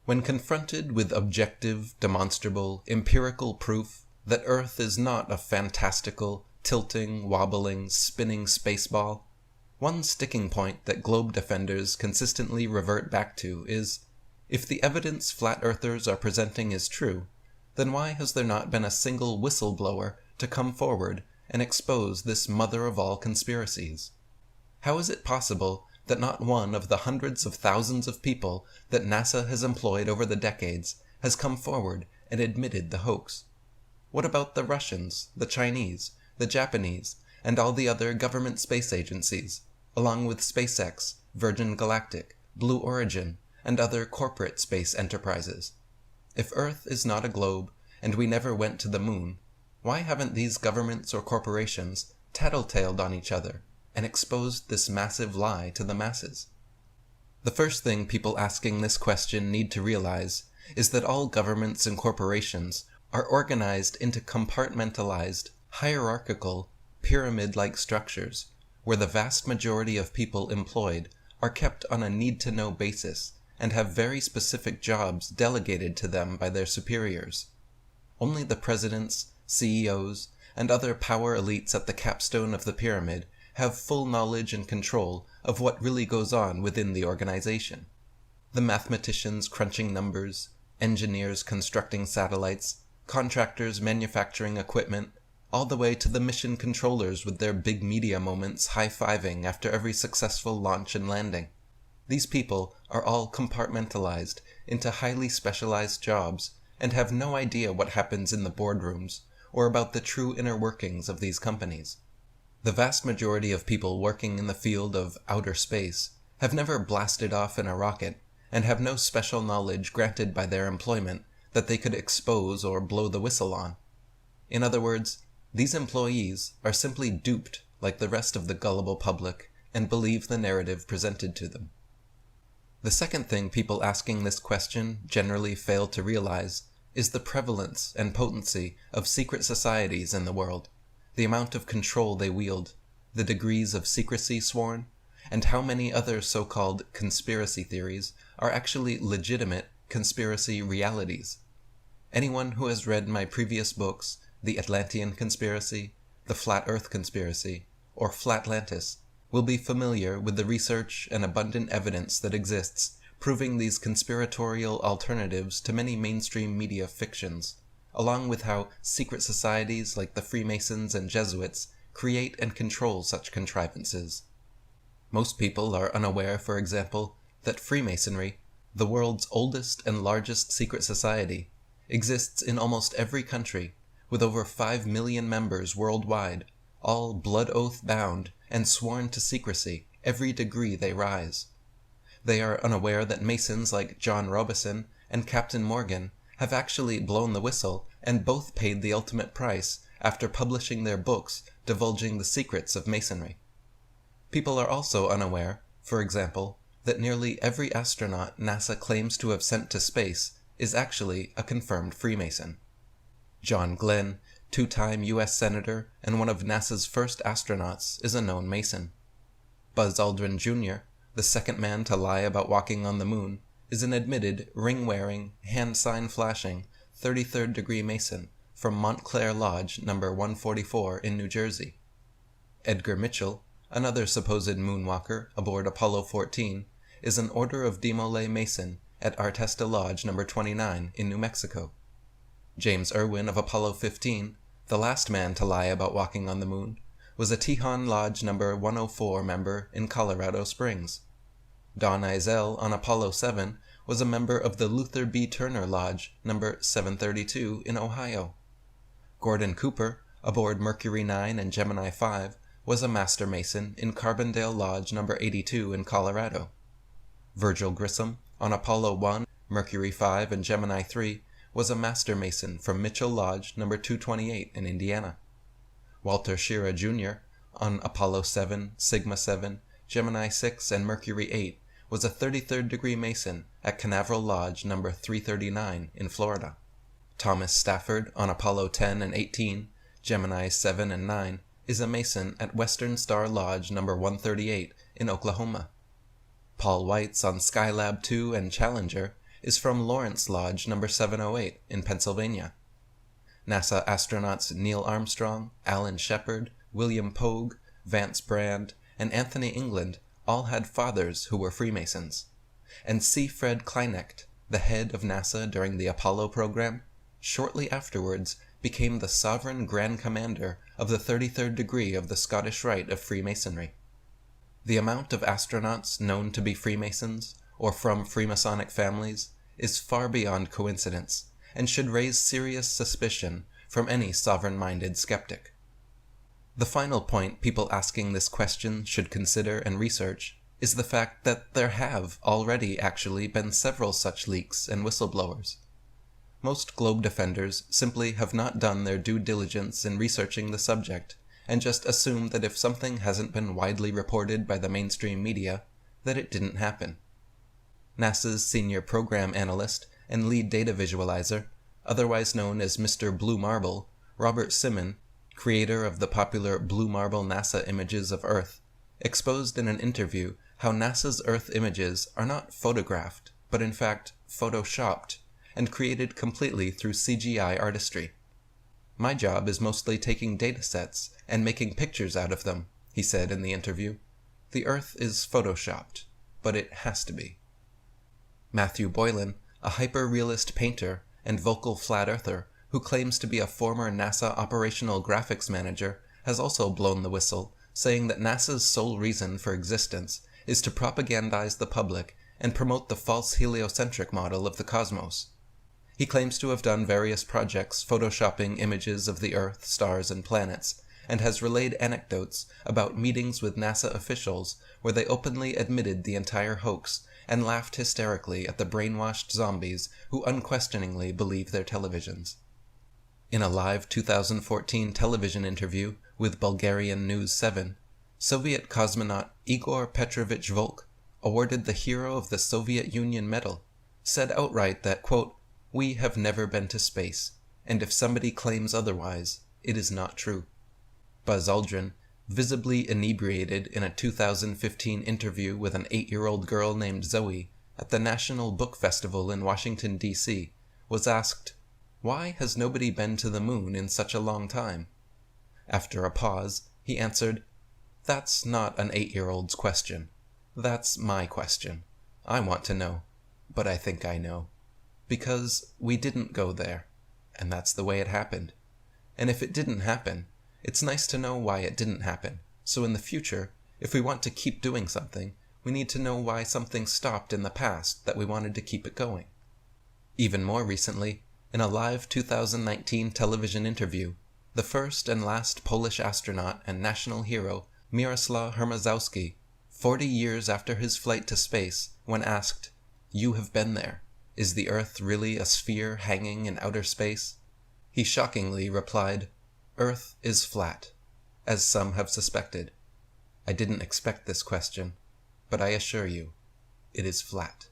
When confronted with objective, demonstrable, empirical proof that Earth is not a fantastical, tilting, wobbling, spinning spaceball, one sticking point that globe defenders consistently revert back to is, if the evidence flat earthers are presenting is true, then why has there not been a single whistleblower to come forward and expose this mother of all conspiracies? How is it possible that not one of the hundreds of thousands of people that NASA has employed over the decades has come forward and admitted the hoax? What about the Russians, the Chinese, the Japanese, and all the other government space agencies, along with SpaceX, Virgin Galactic, Blue Origin, and other corporate space enterprises? If Earth is not a globe, and we never went to the moon, why haven't these governments or corporations tattletaled on each other and exposed this massive lie to the masses? The first thing people asking this question need to realize is that all governments and corporations are organized into compartmentalized, hierarchical, pyramid-like structures, where the vast majority of people employed are kept on a need-to-know basis and have very specific jobs delegated to them by their superiors. Only the presidents, CEOs, and other power elites at the capstone of the pyramid have full knowledge and control of what really goes on within the organization. The mathematicians crunching numbers, engineers constructing satellites, contractors manufacturing equipment, all the way to the mission controllers with their big media moments high-fiving after every successful launch and landing. These people are all compartmentalized into highly specialized jobs and have no idea what happens in the boardrooms or about the true inner workings of these companies. The vast majority of people working in the field of outer space have never blasted off in a rocket and have no special knowledge granted by their employment that they could expose or blow the whistle on. In other words, these employees are simply duped like the rest of the gullible public and believe the narrative presented to them. The second thing people asking this question generally fail to realize is the prevalence and potency of secret societies in the world, the amount of control they wield, the degrees of secrecy sworn, and how many other so-called conspiracy theories are actually legitimate conspiracy realities. Anyone who has read my previous books, The Atlantean Conspiracy, The Flat Earth Conspiracy, or Flatlantis, will be familiar with the research and abundant evidence that exists proving these conspiratorial alternatives to many mainstream media fictions, along with how secret societies like the Freemasons and Jesuits create and control such contrivances. Most people are unaware, for example, that Freemasonry, the world's oldest and largest secret society, exists in almost every country, with over 5 million members worldwide, all blood oath bound and sworn to secrecy every degree they rise. They are unaware that Masons like John Robison and Captain Morgan have actually blown the whistle and both paid the ultimate price after publishing their books divulging the secrets of Masonry. People are also unaware, for example, that nearly every astronaut NASA claims to have sent to space is actually a confirmed Freemason. John Glenn, two-time U.S. Senator and one of NASA's first astronauts, is a known Mason. Buzz Aldrin Jr., the second man to lie about walking on the moon, is an admitted, ring-wearing, hand-sign-flashing, 33rd degree Mason from Montclair Lodge No. 144 in New Jersey. Edgar Mitchell, another supposed moonwalker aboard Apollo 14, is an Order of Demolay Mason at Artesta Lodge No. 29 in New Mexico. James Irwin of Apollo 15, the last man to lie about walking on the moon, was a Tejon Lodge No. 104 member in Colorado Springs. Don Eisele on Apollo 7 was a member of the Luther B. Turner Lodge No. 732 in Ohio. Gordon Cooper, aboard Mercury 9 and Gemini 5, was a Master Mason in Carbondale Lodge No. 82 in Colorado. Virgil Grissom, on Apollo 1, Mercury 5, and Gemini 3, was a Master Mason from Mitchell Lodge No. 228 in Indiana. Walter Schirra Jr., on Apollo 7, Sigma 7, Gemini 6, and Mercury 8, was a 33rd degree Mason at Canaveral Lodge No. 339 in Florida. Thomas Stafford, on Apollo 10 and 18, Gemini 7 and 9, is a Mason at Western Star Lodge No. 138 in Oklahoma. Paul Weitz on Skylab 2 and Challenger is from Lawrence Lodge number 708 in Pennsylvania. NASA astronauts Neil Armstrong, Alan Shepard, William Pogue, Vance Brand, and Anthony England all had fathers who were Freemasons. And C. Fred Kleinecht, the head of NASA during the Apollo program, shortly afterwards became the sovereign Grand Commander of the 33rd degree of the Scottish Rite of Freemasonry. The amount of astronauts known to be Freemasons, or from Freemasonic families, is far beyond coincidence, and should raise serious suspicion from any sovereign-minded skeptic. The final point people asking this question should consider and research is the fact that there have already actually been several such leaks and whistleblowers. Most globe defenders simply have not done their due diligence in researching the subject, and just assume that if something hasn't been widely reported by the mainstream media, that it didn't happen. NASA's senior program analyst and lead data visualizer, otherwise known as Mr. Blue Marble, Robert Simon, creator of the popular Blue Marble NASA images of Earth, exposed in an interview how NASA's Earth images are not photographed, but in fact photoshopped, and created completely through CGI artistry. "My job is mostly taking datasets and making pictures out of them," he said in the interview. "The Earth is photoshopped, but it has to be." Matthew Boylan, a hyper-realist painter and vocal flat-earther who claims to be a former NASA operational graphics manager, has also blown the whistle, saying that NASA's sole reason for existence is to propagandize the public and promote the false heliocentric model of the cosmos. He claims to have done various projects photoshopping images of the Earth, stars, and planets, and has relayed anecdotes about meetings with NASA officials where they openly admitted the entire hoax and laughed hysterically at the brainwashed zombies who unquestioningly believe their televisions. In a live 2014 television interview with Bulgarian News 7, Soviet cosmonaut Igor Petrovich Volk, awarded the Hero of the Soviet Union Medal, said outright that, quote, "We have never been to space, and if somebody claims otherwise, it is not true." Buzz Aldrin, visibly inebriated in a 2015 interview with an 8-year-old girl named Zoe at the National Book Festival in Washington, D.C., was asked, "Why has nobody been to the moon in such a long time?" After a pause, he answered, "That's not an 8-year-old's question. That's my question. I want to know, but I think I know. Because we didn't go there, and that's the way it happened. And if it didn't happen, it's nice to know why it didn't happen, so in the future, if we want to keep doing something, we need to know why something stopped in the past that we wanted to keep it going." Even more recently, in a live 2019 television interview, the first and last Polish astronaut and national hero, Miroslaw Hermazowski, 40 years after his flight to space, when asked, "You have been there. Is the Earth really a sphere hanging in outer space?" he shockingly replied, "Earth is flat, as some have suspected. I didn't expect this question, but I assure you, it is flat."